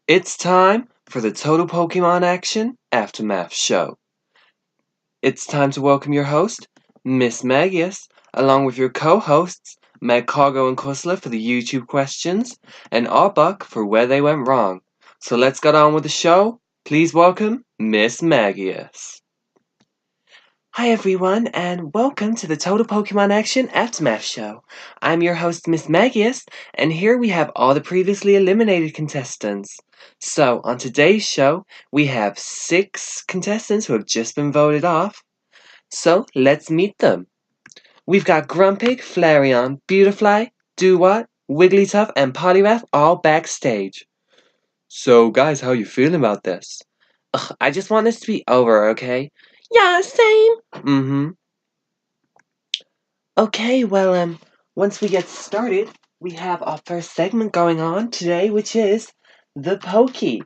It's time for the Total Pokemon Action Aftermath Show. It's time to welcome your host, Miss Magius, along with your co-hosts, Meg Cargo and Kusla for the YouTube questions, and Arbuck for where they went wrong. So let's get on with the show. Please welcome Miss Magius. Hi everyone, and welcome to the Total Pokemon Action Aftermath Show. I'm your host, Miss Magius, and here we have all the previously eliminated contestants. So, on today's show, we have 6 contestants who have just been voted off. So, let's meet them. We've got Grumpig, Flareon, Beautifly, Dewott, Wigglytuff, and Poliwrath all backstage. So, guys, how you feeling about this? Ugh, I just want this to be over, okay? Yeah, same. Mm-hmm. Okay, well, once we get started, we have our first segment going on today, which is the Pokey.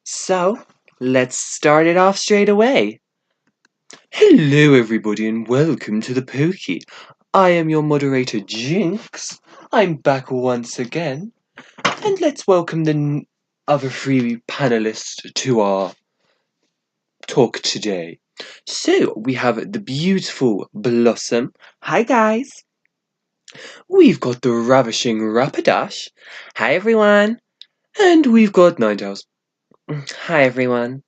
So let's start it off straight away. Hello, everybody, and welcome to the Pokey. I am your moderator, Jinx. I'm back once again, and let's welcome the other 3 panelists to our talk today. So we have the beautiful Blossom. Hi, guys. We've got the ravishing Rapidash. Hi, everyone. And we've got Ninetales. Hi, everyone.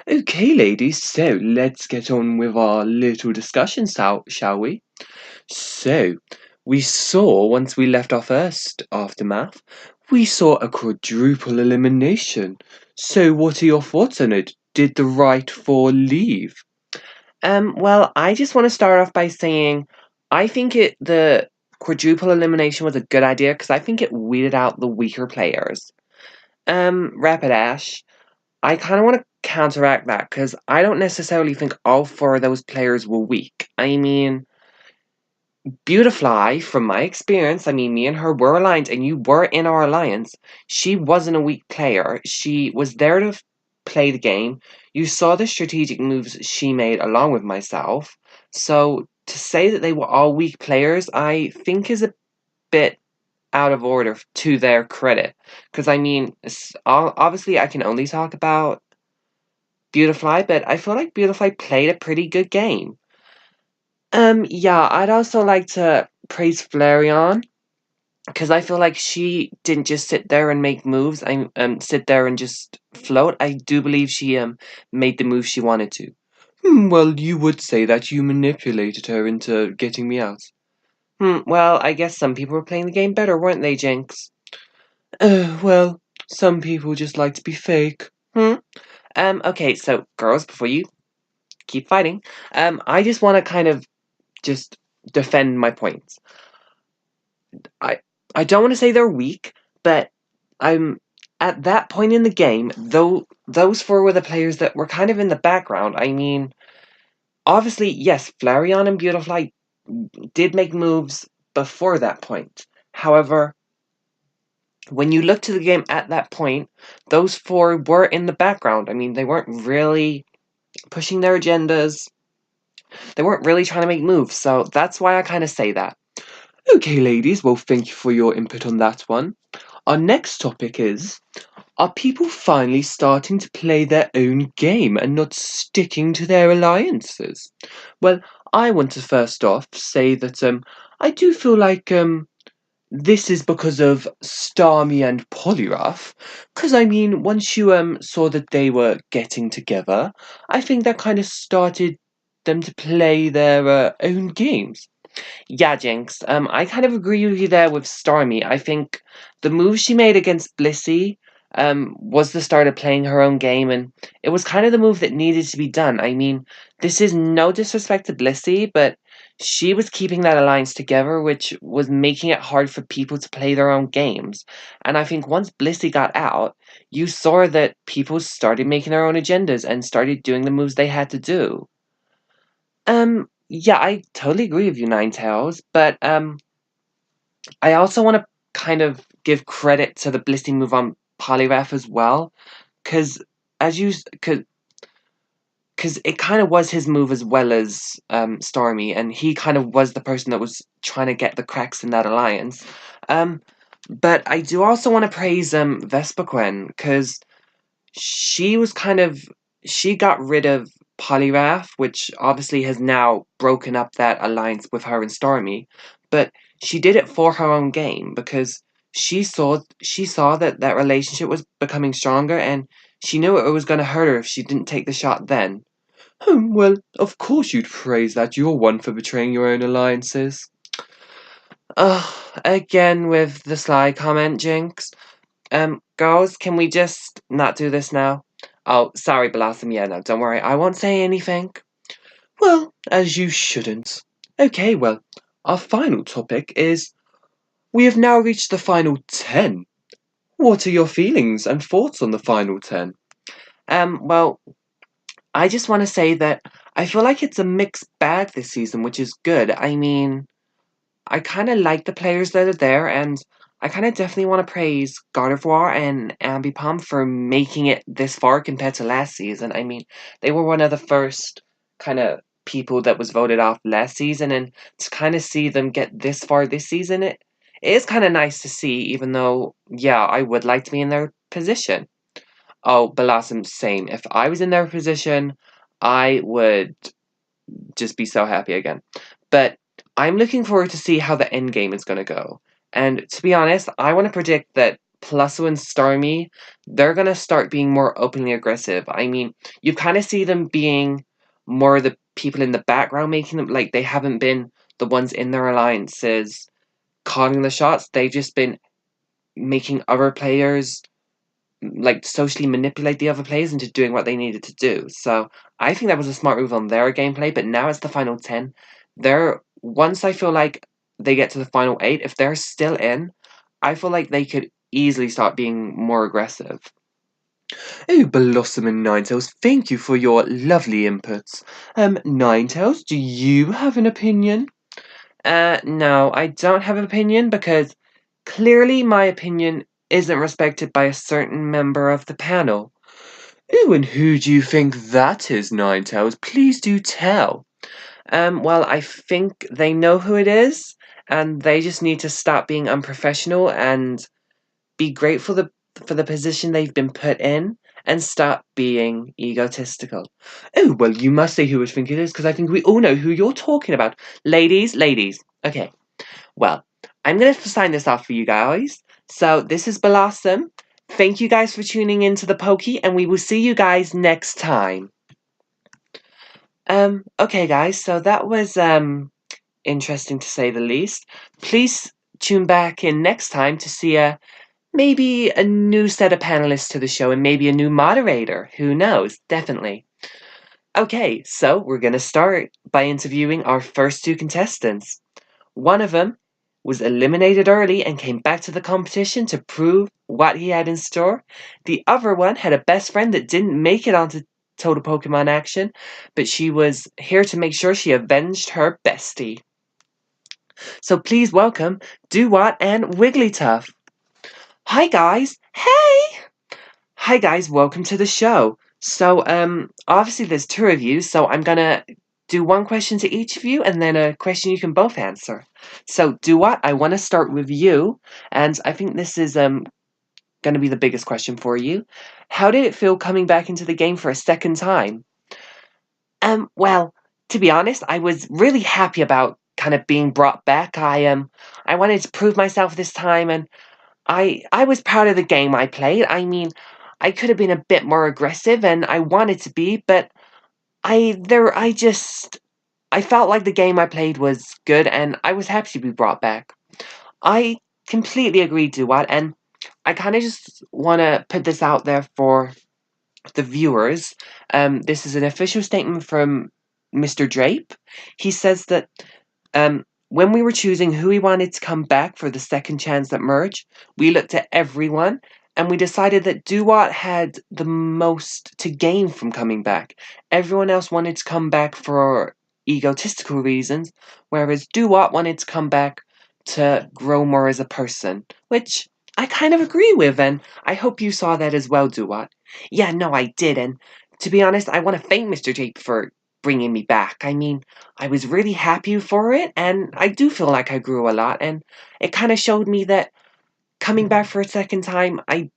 Okay, ladies, so let's get on with our little discussion, shall we? So, we saw, once we left our first aftermath, we saw a quadruple elimination. So, what are your thoughts on it? Did the right four leave? Well, I just want to start off by saying I think the quadruple elimination was a good idea because I think it weeded out the weaker players. Rapidash, I kind of want to counteract that because I don't necessarily think all 4 of those players were weak. I mean, Beautifly, from my experience, I mean, me and her were aligned, and you were in our alliance. She wasn't a weak player. She was there to play the game. You saw the strategic moves she made along with myself. So, to say that they were all weak players, I think is a bit out of order to their credit. Because, I mean, obviously, I can only talk about Beautifly, but I feel like Beautifly played a pretty good game. Yeah, I'd also like to praise Flareon because I feel like she didn't just sit there and make moves. Sit there and just float. I do believe she made the move she wanted to. Well, you would say that you manipulated her into getting me out. Well, I guess some people were playing the game better, weren't they, Jinx? Well, some people just like to be fake. Okay, so girls, before you keep fighting, I just want to kind of just defend my points. I don't want to say they're weak, but I'm at that point in the game, though those 4 were the players that were kind of in the background. I mean, obviously, yes, Flareon and Beautifly did make moves before that point. However, when you look to the game at that point, those 4 were in the background. I mean, they weren't really pushing their agendas. They weren't really trying to make moves, so that's why I kind of say that. Okay, ladies, well, thank you for your input on that one. Our next topic is, are people finally starting to play their own game and not sticking to their alliances? Well, I want to first off say that I do feel like this is because of Starmie and Poliwrath. Because, I mean, once you saw that they were getting together, I think that kind of started them to play their own games. Yeah, Jinx. I kind of agree with you there with Starmie. I think the move she made against Blissey, was the start of playing her own game, and it was kind of the move that needed to be done. I mean, this is no disrespect to Blissey, but she was keeping that alliance together, which was making it hard for people to play their own games. And I think once Blissey got out, you saw that people started making their own agendas and started doing the moves they had to do. Yeah, I totally agree with you, Ninetales, but I also want to kind of give credit to the Blissey move on Poliwrath as well, because as you, because it kind of was his move as well as Stormy, and he kind of was the person that was trying to get the cracks in that alliance. But I do also want to praise Vespa Quinn, because she was she got rid of Polyrath, which obviously has now broken up that alliance with her and Stormy, but she did it for her own game, because she saw that that relationship was becoming stronger, and she knew it was going to hurt her if she didn't take the shot then. Well, of course you'd praise that. You're one for betraying your own alliances. Ugh, again with the sly comment, Jinx. Girls, can we just not do this now? Oh, sorry, Blossom. Yeah, no, don't worry. I won't say anything. Well, as you shouldn't. Okay, well, our final topic is we have now reached the final 10. What are your feelings and thoughts on the final 10? Well, I just want to say that I feel like it's a mixed bag this season, which is good. I mean, I kind of like the players that are there, and I kind of definitely want to praise Gardevoir and Ambipom for making it this far compared to last season. I mean, they were one of the first kind of people that was voted off last season, and to kind of see them get this far this season, it is kind of nice to see, even though, yeah, I would like to be in their position. Oh, Blossom, same. If I was in their position, I would just be so happy again. But I'm looking forward to see how the end game is going to go. And to be honest, I want to predict that Plusso and Starmie, they're going to start being more openly aggressive. I mean, you kind of see them being more the people in the background making them, like they haven't been the ones in their alliances calling the shots. They've just been making other players like socially manipulate the other players into doing what they needed to do. So I think that was a smart move on their gameplay, but now it's the final 10. They're once I feel like they get to the final 8, if they're still in, I feel like they could easily start being more aggressive. Oh, Blossom and Ninetales, thank you for your lovely inputs. Ninetales, do you have an opinion? No, I don't have an opinion because clearly my opinion isn't respected by a certain member of the panel. Oh, and who do you think that is, Ninetales? Please do tell. Well, I think they know who it is, and they just need to stop being unprofessional and be grateful for the position they've been put in and stop being egotistical. Oh, well, you must say who I think it is, because I think we all know who you're talking about. Ladies. Okay, well, I'm going to sign this off for you guys. So, this is Blossom. Thank you guys for tuning in to the Pokey, and we will see you guys next time. Okay, guys, so that was, interesting to say the least. Please tune back in next time to see maybe a new set of panelists to the show and maybe a new moderator. Who knows? Definitely. Okay, so we're gonna start by interviewing our first two contestants. One of them was eliminated early and came back to the competition to prove what he had in store. The other one had a best friend that didn't make it onto Total Pokemon action, but she was here to make sure she avenged her bestie. So please welcome Duwat and Wigglytuff. Hi guys. Hey! Hi guys, welcome to the show. So obviously there's two of you, so I'm gonna do one question to each of you and then a question you can both answer. So Duwat, I wanna start with you, and I think this is gonna be the biggest question for you. How did it feel coming back into the game for a second time? Well, to be honest, I was really happy about kind of being brought back. I wanted to prove myself this time, and I was proud of the game I played. I mean, I could have been a bit more aggressive, and I wanted to be, but I felt like the game I played was good, and I was happy to be brought back. I completely agree, Duat, and I kind of just want to put this out there for the viewers. This is an official statement from Mr. Drape. He says that when we were choosing who we wanted to come back for the second chance at merge, we looked at everyone and we decided that Duwat had the most to gain from coming back. Everyone else wanted to come back for egotistical reasons, whereas Duwat wanted to come back to grow more as a person, which I kind of agree with, and I hope you saw that as well, Duwat. Yeah, no, I did, and to be honest, I want to thank Mr. Jape for bringing me back. I mean, I was really happy for it, and I do feel like I grew a lot, and it kind of showed me that coming back for a second time, I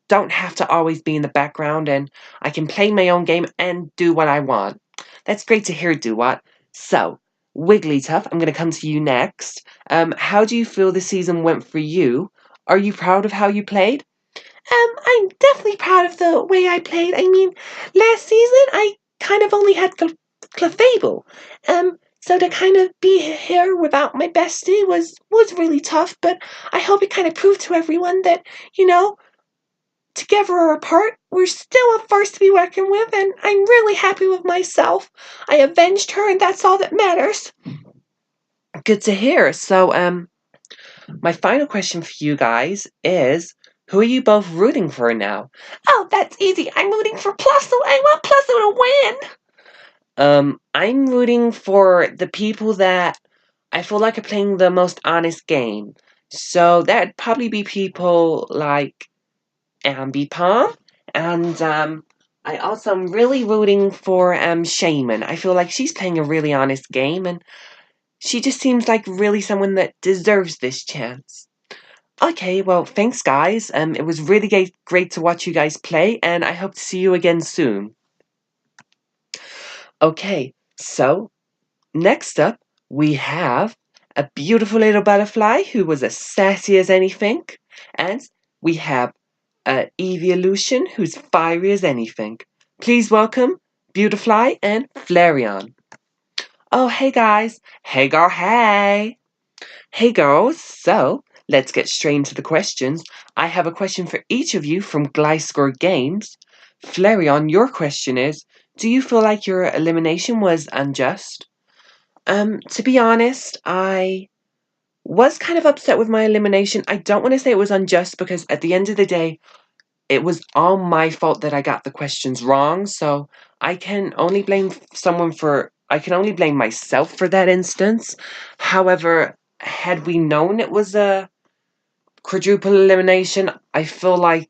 don't have to always be in the background and I can play my own game and do what I want. That's great to hear, Duwat. So, Wigglytuff, I'm going to come to you next. How do you feel the season went for you? Are you proud of how you played? I'm definitely proud of the way I played. I mean, last season I kind of only had Clefable. So to kind of be here without my bestie was really tough, but I hope it kind of proved to everyone that, you know, together or apart, we're still a force to be working with, and I'm really happy with myself. I avenged her, and that's all that matters. Good to hear. So, my final question for you guys is, who are you both rooting for now? Oh, that's easy. I'm rooting for Plusle. I want Plusle to win. I'm rooting for the people that I feel like are playing the most honest game. So that'd probably be people like Ambipom, and I also am really rooting for Shaman. I feel like she's playing a really honest game, and she just seems like really someone that deserves this chance. Okay, well, thanks, guys. It was really great to watch you guys play, and I hope to see you again soon. Okay, so next up, we have a beautiful little butterfly who was as sassy as anything, and we have Evolution who's fiery as anything. Please welcome Beautifly and Flareon. Oh, hey guys. Hey girl, hey. Hey girls, so let's get straight into the questions. I have a question for each of you from Gliscor Games. Flareon, your question is, do you feel like your elimination was unjust? To be honest, I was kind of upset with my elimination. I don't want to say it was unjust because at the end of the day, it was all my fault that I got the questions wrong, so I can only blame I can only blame myself for that instance. However, had we known it was a quadruple elimination, I feel like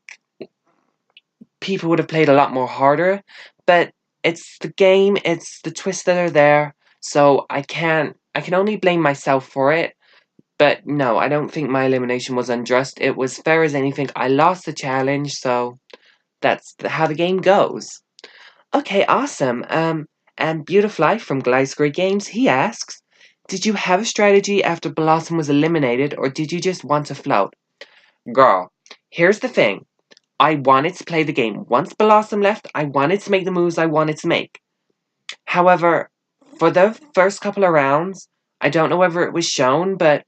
people would have played a lot more harder, but it's the game, it's the twists that are there, so I can only blame myself for it. But no, I don't think my elimination was unjust. It was fair as anything. I lost the challenge, so that's how the game goes. Okay, awesome. And Beautifly from Gliscor Games, he asks, did you have a strategy after Blossom was eliminated, or did you just want to float? Girl, here's the thing. I wanted to play the game. Once Blossom left, I wanted to make the moves I wanted to make. However, for the first couple of rounds, I don't know whether it was shown, but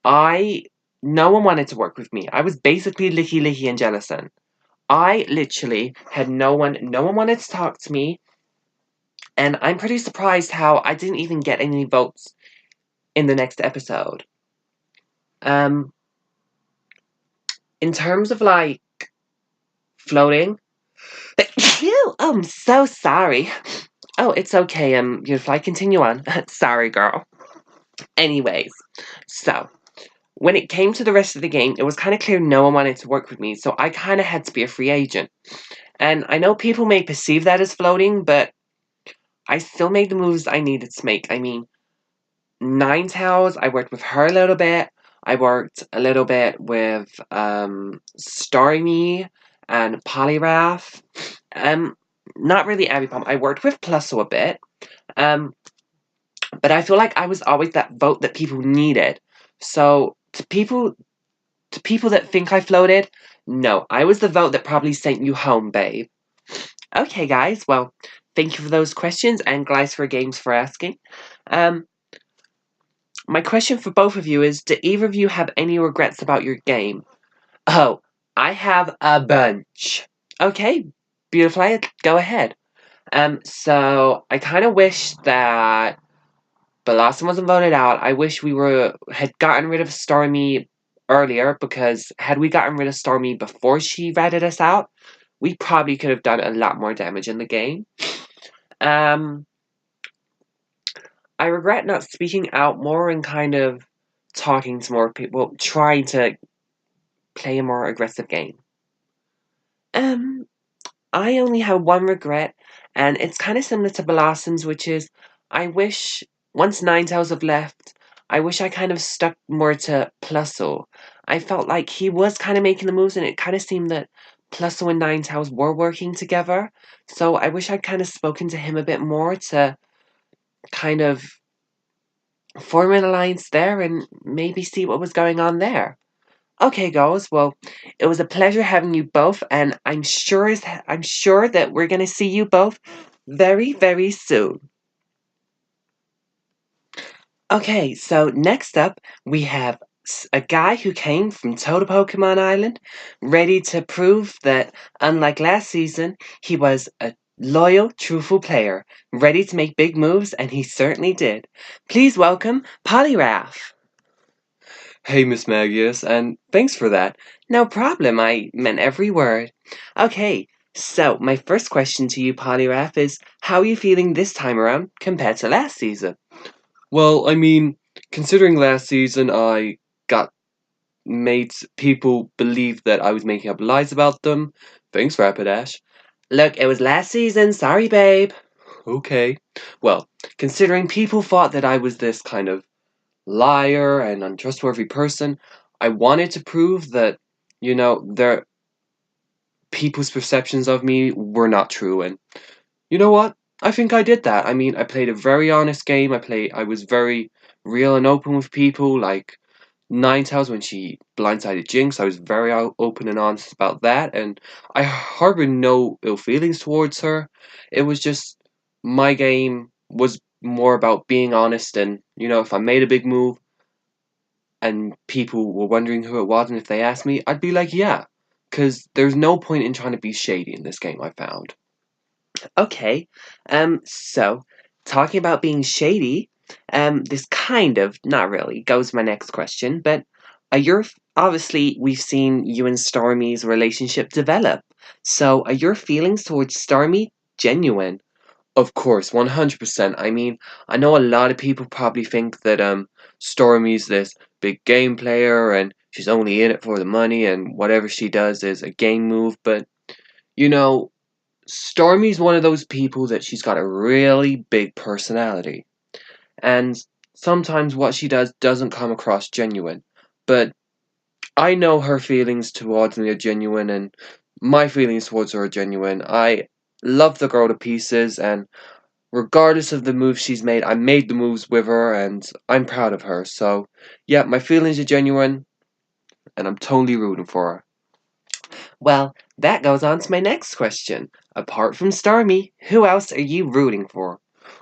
no one wanted to work with me. I was basically Licky and Jellison. I literally had no one wanted to talk to me, and I'm pretty surprised how I didn't even get any votes in the next episode. In terms of like floating, Phew, I'm so sorry. Oh, it's okay. Beautiful. Continue on. Sorry, girl. Anyways, so when it came to the rest of the game, it was kind of clear no one wanted to work with me, so I kind of had to be a free agent. And I know people may perceive that as floating, but I still made the moves I needed to make. I mean, Ninetales, I worked with her a little bit. I worked a little bit with Starmie and Poliwrath. Not really Ambipom. I worked with Plusle a bit. But I feel like I was always that vote that people needed. So to people that think I floated, no, I was the vote that probably sent you home, babe. Okay, guys, well, thank you for those questions, and Gliscor Games for asking. My question for both of you is, do either of you have any regrets about your game? Oh, I have a bunch. Okay, Beautiful, go ahead. So I kind of wish that Blossom wasn't voted out. I wish we had gotten rid of Starmie earlier, because had we gotten rid of Starmie before she ratted us out, we probably could have done a lot more damage in the game. I regret not speaking out more and kind of talking to more people, trying to play a more aggressive game. I only have one regret, and it's kind of similar to Blossom's, which is I wish once Ninetales have left, I wish I kind of stuck more to Plusle. I felt like he was kind of making the moves, and it kind of seemed that Plusle and Ninetales were working together. So I wish I'd kind of spoken to him a bit more to kind of form an alliance there and maybe see what was going on there. Okay, guys. Well, it was a pleasure having you both, and I'm sure that we're gonna see you both very, very soon. Okay, so next up we have a guy who came from Total Pokemon Island, ready to prove that, unlike last season, he was a loyal, truthful player, ready to make big moves, and he certainly did. Please welcome Poliwrath. Hey, Miss Magius, and thanks for that. No problem, I meant every word. Okay, so my first question to you, Poliwrath, is how are you feeling this time around compared to last season? Well, I mean, considering last season I got made people believe that I was making up lies about them. Thanks, Rapidash. Look, it was last season, sorry, babe. Okay. Well, considering people thought that I was this kind of liar and untrustworthy person, I wanted to prove that, their people's perceptions of me were not true. And you know what? I think I did that. I mean, I played a very honest game. I was very real and open with people. Like Ninetales when she blindsided Jinx, I was very open and honest about that, and I harbored no ill feelings towards her. It was just my game was more about being honest, and if I made a big move and people were wondering who it was, and if they asked me, I'd be like, yeah, because there's no point in trying to be shady in this game. I found. Okay, so talking about being shady, this kind of, not really, goes my next question, but obviously we've seen you and Stormy's relationship develop. So are your feelings towards Stormy genuine? Of course, 100%. I mean, I know a lot of people probably think that Stormy's this big game player and she's only in it for the money and whatever she does is a game move, but you know, Stormy's one of those people that she's got a really big personality. And sometimes what she does doesn't come across genuine. But I know her feelings towards me are genuine, and my feelings towards her are genuine. I love the girl to pieces, and regardless of the moves she's made, I made the moves with her, and I'm proud of her. So, yeah, my feelings are genuine, and I'm totally rooting for her. Well, that goes on to my next question. Apart from Starmie, who else are you rooting for?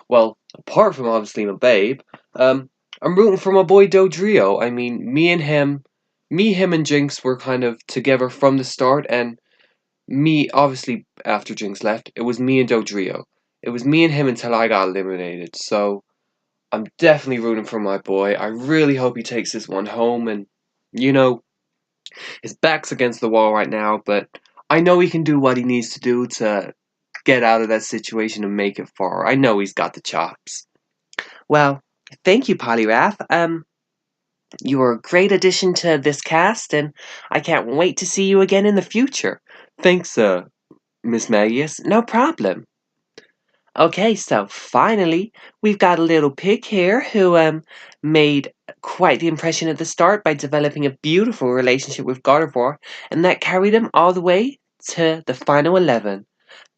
Well, apart from obviously my babe, I'm rooting for my boy Dodrio. I mean, him and Jinx were kind of together from the start, and obviously, after Jinx left, it was me and Dodrio. It was me and him until I got eliminated, so I'm definitely rooting for my boy. I really hope he takes this one home, and, you know, his back's against the wall right now, but I know he can do what he needs to do to get out of that situation and make it far. I know he's got the chops. Well, thank you, Poliwrath. You were a great addition to this cast, and I can't wait to see you again in the future. Thanks, Miss Magius. No problem. Okay, so finally, we've got a little pig here who made quite the impression at the start by developing a beautiful relationship with Gardevoir, and that carried him all the way to the final 11.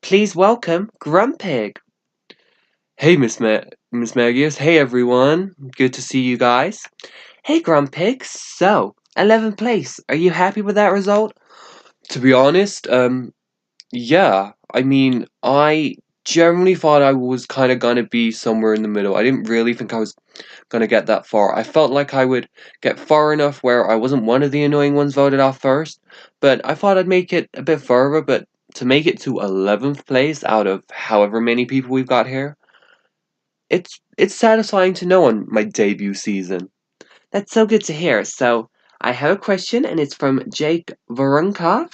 Please welcome Grumpig. Hey, Miss Magius. Hey, everyone. Good to see you guys. Hey, Grumpig. So, 11th place. Are you happy with that result? To be honest, yeah. I mean, I generally thought I was kind of gonna be somewhere in the middle. I didn't really think I was gonna get that far. I felt like I would get far enough where I wasn't one of the annoying ones voted off first, but I thought I'd make it a bit further, but to make it to 11th place out of however many people we've got here, it's satisfying to know on my debut season. That's so good to hear. So, I have a question, and it's from Jake Vorunkov.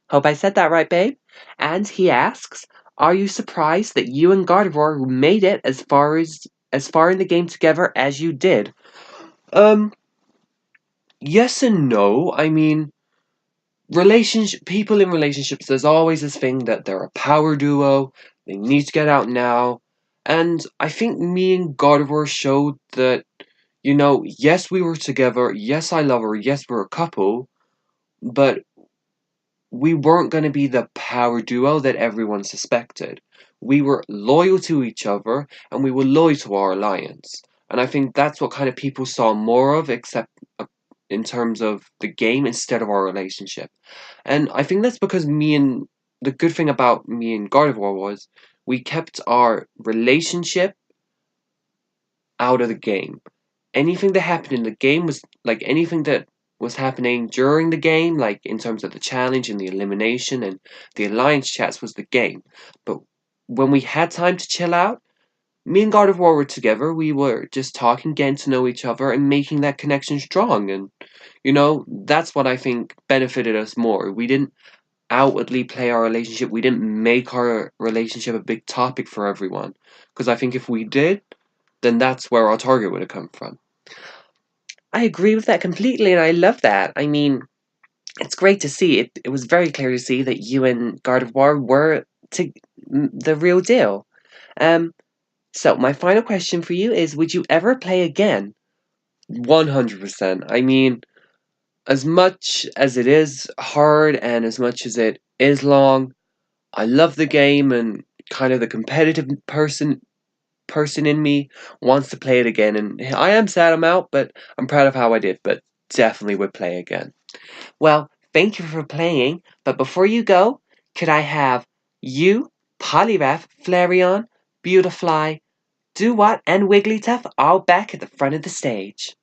Hope I said that right, babe. And he asks, are you surprised that you and Gardevoir made it as far in the game together as you did? Yes and no. I mean, relationship people in relationships, there's always this thing that they're a power duo, they need to get out now. And I think me and Gardevoir showed that, You know, yes, we were together, yes, I love her, yes, we're a couple, but we weren't going to be the power duo that everyone suspected. We were loyal to each other, and we were loyal to our alliance. And I think that's what kind of people saw more of, except in terms of the game instead of our relationship. And I think that's because the good thing about me and Gardevoir was we kept our relationship out of the game. Anything that happened in the game was like anything that was happening during the game, like in terms of the challenge and the elimination and the alliance chats, was the game. But when we had time to chill out, me and God of War were together. We were just talking, getting to know each other, and making that connection strong. And that's what I think benefited us more. We didn't outwardly play our relationship. We didn't make our relationship a big topic for everyone. Because I think if we did, then that's where our target would have come from. I agree with that completely, and I love that. I mean, it's great to see. It was very clear to see that you and Gardevoir were the real deal. Um, so my final question for you is: would you ever play again? 100%. I mean, as much as it is hard and as much as it is long, I love the game, and kind of the competitive person in me wants to play it again. And I am sad I'm out, but I'm proud of how I did. But definitely would play again. Well, thank you for playing, but before you go, could I have you, Poliwrath, Flareon, Beautifly, Duat, and Wigglytuff all back at the front of the stage?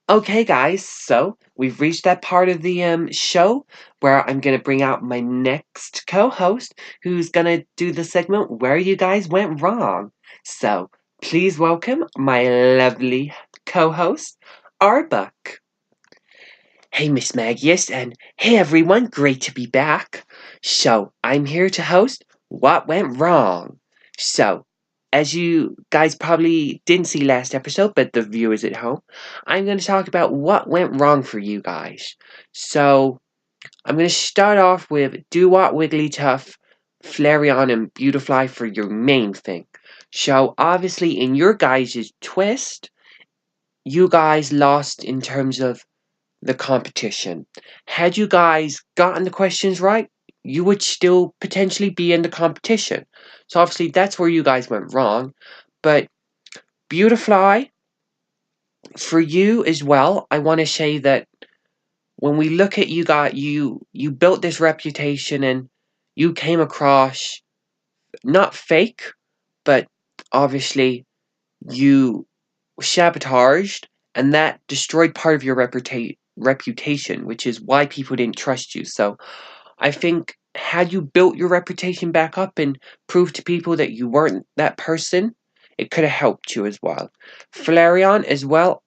Okay, guys, so we've reached that part of the show where I'm gonna bring out my next co-host, who's gonna do the segment where you guys went wrong. So please welcome my lovely co-host, Arbuck. Hey, Miss Magius, and hey, everyone, great to be back. So, I'm here to host What Went Wrong. So, as you guys probably didn't see last episode, but the viewers at home, I'm going to talk about what went wrong for you guys. So, I'm going to start off with Duat, Wigglytuff, Flareon, and Beautifly for your main thing. So, obviously, in your guys' twist, you guys lost in terms of the competition. Had you guys gotten the questions right, you would still potentially be in the competition. So obviously that's where you guys went wrong. But Beautifly, for you as well, I want to say that when we look at you built this reputation and you came across not fake, but obviously you sabotaged, and that destroyed part of your reputation, which is why people didn't trust you. So I think had you built your reputation back up and proved to people that you weren't that person, it could have helped you as well. Flareon as well,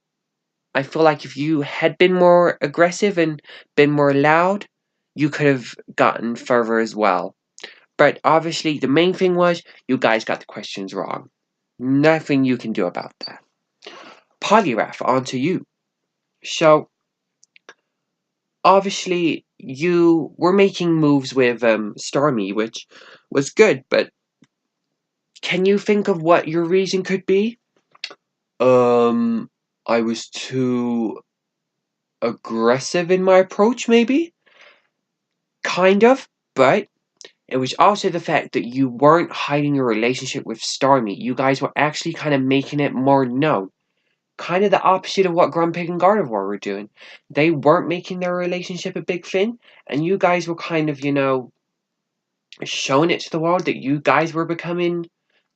I feel like if you had been more aggressive and been more loud, you could have gotten further as well. But obviously, the main thing was you guys got the questions wrong. Nothing you can do about that. Poliwrath, on to you. So, obviously, you were making moves with Starmie, which was good, but can you think of what your reason could be? Um, I was too aggressive in my approach, maybe? Kind of, but it was also the fact that you weren't hiding your relationship with Starmie. You guys were actually kind of making it more known. Kind of the opposite of what Grumpig and Gardevoir were doing. They weren't making their relationship a big thing, and you guys were kind of, showing it to the world that you guys were becoming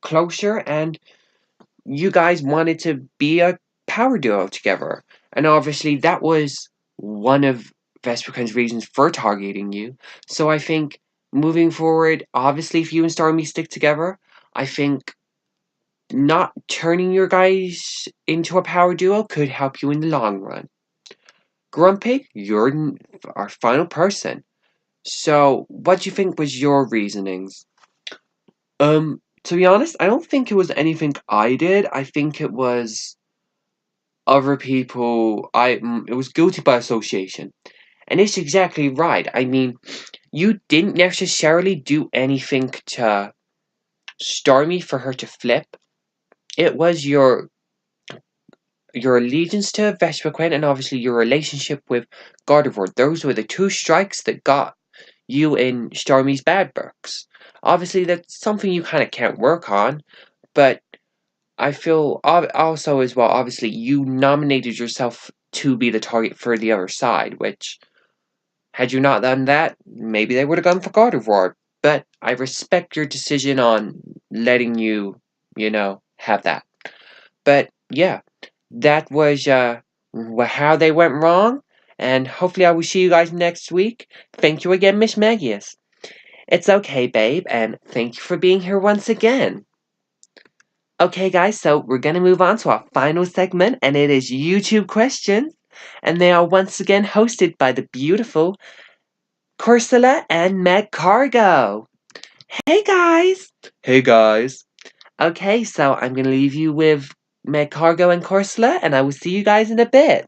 closer and you guys wanted to be a power duo together. And obviously that was one of Vespiqun's reasons for targeting you. So I think moving forward, obviously if you and Starmie stick together, I think not turning your guys into a power duo could help you in the long run. Grumpig, you're our final person. So, what do you think was your reasonings? To be honest, I don't think it was anything I did. I think it was other people. It was guilty by association. And it's exactly right. I mean, you didn't necessarily do anything to Stormy for her to flip. It was your your allegiance to Vespiquen and obviously your relationship with Gardevoir. Those were the two strikes that got you in Starmie's bad books. Obviously, that's something you kind of can't work on, but I feel also as well, obviously, you nominated yourself to be the target for the other side, which, had you not done that, maybe they would have gone for Gardevoir. But I respect your decision on letting you, have that. But yeah, that was how they went wrong, and hopefully I will see you guys next week. Thank you again, Miss Magius. It's okay, babe, and thank you for being here once again. Okay, guys, so we're going to move on to our final segment, and it is YouTube questions. And they are once again hosted by the beautiful Corsola and Meg Cargo. Hey, guys! Hey, guys! Okay, so I'm going to leave you with Meg Cargo and Corsola, and I will see you guys in a bit.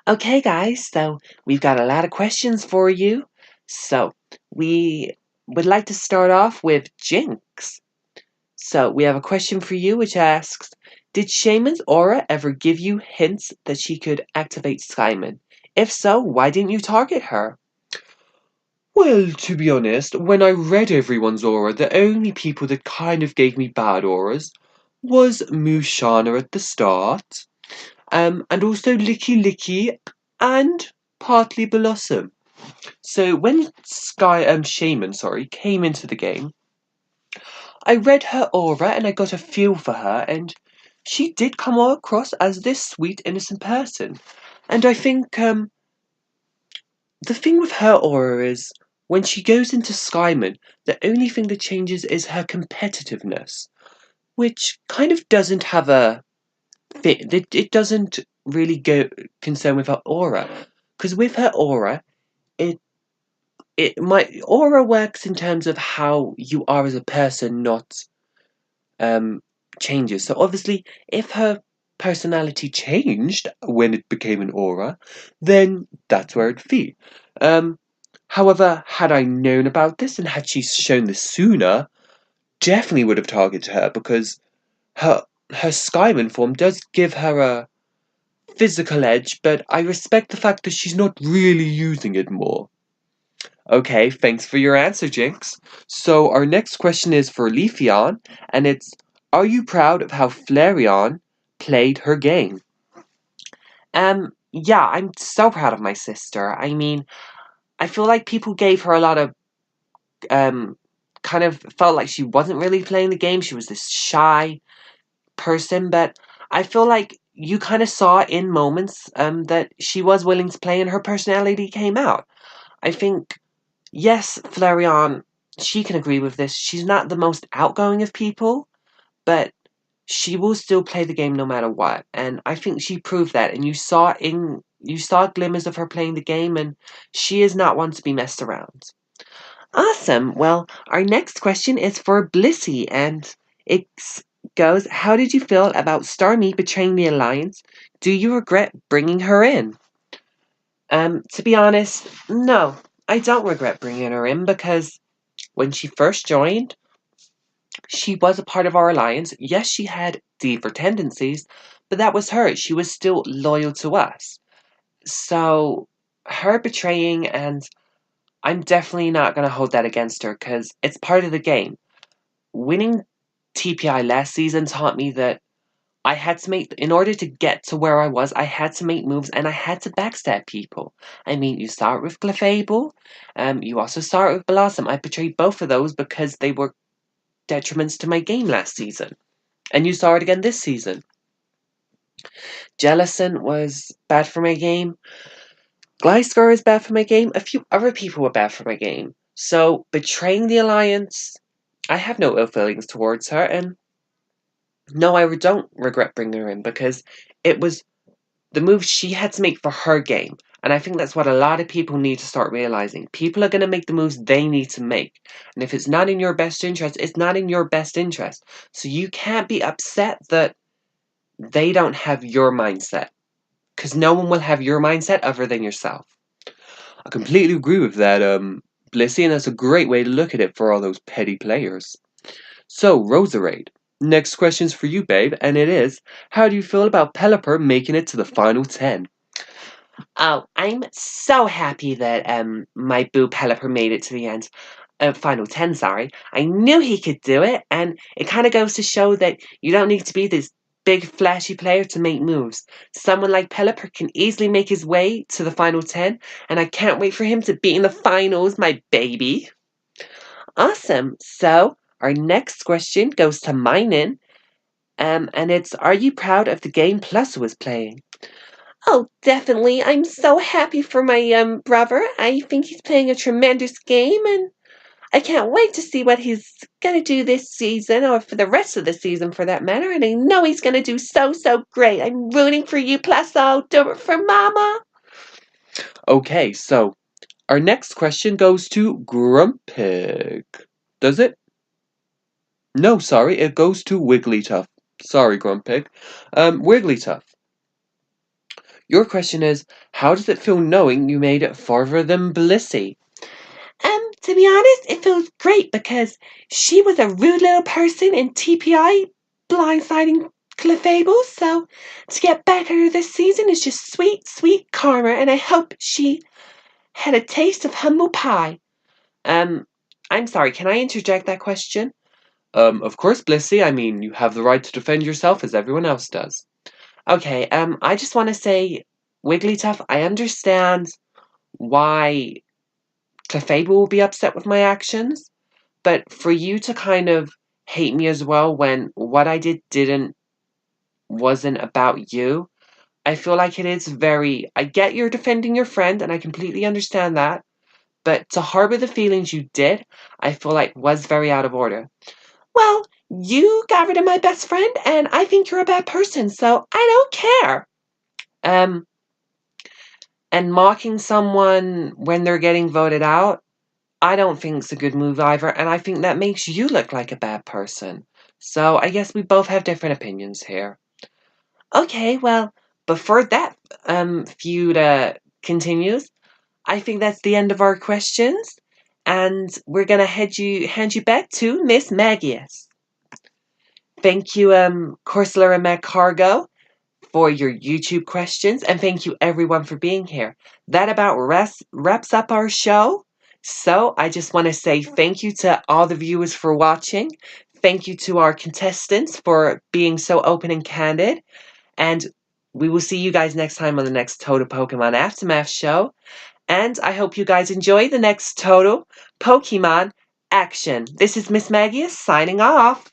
Okay, guys, so we've got a lot of questions for you. So, we would like to start off with Jinx. So, we have a question for you which asks, did Shaymin's aura ever give you hints that she could activate Skyman? If so, why didn't you target her? Well, to be honest, when I read everyone's aura, the only people that kind of gave me bad auras was Mushana at the start, and also Licky Licky, and partly Blossom. So when Shaymin, came into the game, I read her aura and I got a feel for her, and she did come across as this sweet, innocent person. And I think the thing with her aura is when she goes into Skyman, the only thing that changes is her competitiveness, which kind of doesn't have a fit. It doesn't really go concern with her aura, because with her aura, my aura works in terms of how you are as a person, not changes. So obviously, if her personality changed when it became an aura, then that's where it'd be. However, had I known about this and had she shown this sooner, definitely would have targeted her because her Skyman form does give her a physical edge, but I respect the fact that she's not really using it more. Okay, thanks for your answer, Jinx. So our next question is for Leafeon, and it's, are you proud of how Flareon played her game? Yeah, I'm so proud of my sister. I mean, I feel like people gave her a lot of, kind of felt like she wasn't really playing the game. She was this shy person, but I feel like you kind of saw in moments, that she was willing to play and her personality came out. I think, yes, Flareon, she can agree with this. She's not the most outgoing of people, but she will still play the game no matter what. And I think she proved that. And you saw glimmers of her playing the game, and she is not one to be messed around. Awesome. Well, our next question is for Blissey, and it goes, how did you feel about Starmie betraying the Alliance? Do you regret bringing her in? To be honest, no. I don't regret bringing her in because when she first joined, she was a part of our alliance. Yes, she had diva tendencies, but that was her. She was still loyal to us. So, her betraying, and I'm definitely not going to hold that against her because it's part of the game. Winning TPI last season taught me that I had to make, in order to get to where I was, I had to make moves and I had to backstab people. I mean, you saw it with Clefable, you also saw it with Blossom. I betrayed both of those because they were detriments to my game last season. And you saw it again this season. Jellicent was bad for my game. Gliscor is bad for my game. A few other people were bad for my game. So, betraying the Alliance, I have no ill feelings towards her, and no, I don't regret bringing her in because it was the move she had to make for her game. And I think that's what a lot of people need to start realizing. People are going to make the moves they need to make. And if it's not in your best interest, it's not in your best interest. So you can't be upset that they don't have your mindset. Because no one will have your mindset other than yourself. I completely agree with that, Blissey, and that's a great way to look at it for all those petty players. So, Roserade, Next question's for you, babe, and it is, how do you feel about Pelipper making it to the final 10? Oh, I'm so happy that my boo Pelipper made it to the end. Final 10, sorry. I knew he could do it, and it kind of goes to show that you don't need to be this big flashy player to make moves. Someone like Pelipper can easily make his way to the final 10, and I can't wait for him to be in the finals, my baby. Awesome. So, our next question goes to Minin, and it's, are you proud of the game Plus was playing? Oh, definitely. I'm so happy for my brother. I think he's playing a tremendous game, and I can't wait to see what he's gonna do this season, or for the rest of the season for that matter. And I know he's gonna do so, so great. I'm rooting for you, Plasso. Do it for Mama. Okay, so our next question goes to Grumpig. Does it? No, sorry, it goes to Wigglytuff. Sorry, Grumpig. Wigglytuff. Your question is, how does it feel knowing you made it farther than Blissey? To be honest, it feels great because she was a rude little person in TPI blindsiding Clefable, so to get better this season is just sweet, sweet karma, and I hope she had a taste of humble pie. I'm sorry, can I interject that question? Of course, Blissey, I mean, you have the right to defend yourself as everyone else does. Okay, I just want to say, Wigglytuff, I understand why Clefable will be upset with my actions, but for you to kind of hate me as well when what I wasn't about you, I feel like it is very, I get you're defending your friend and I completely understand that, but to harbor the feelings you did, I feel like was very out of order. Well, you got rid of my best friend and I think you're a bad person, so I don't care. And mocking someone when they're getting voted out, I don't think it's a good move either, and I think that makes you look like a bad person. So I guess we both have different opinions here. Okay, well, before that feud continues, I think that's the end of our questions, and we're gonna hand you back to Miss Magius. Thank you, Corsola and Mac Cargo, for your YouTube questions, and thank you everyone for being here. That about wraps up our show. So I just want to say thank you to all the viewers for watching. Thank you to our contestants for being so open and candid. And we will see you guys next time on the next Total Pokemon Aftermath show. And I hope you guys enjoy the next Total Pokemon action. This is Miss Maggie signing off.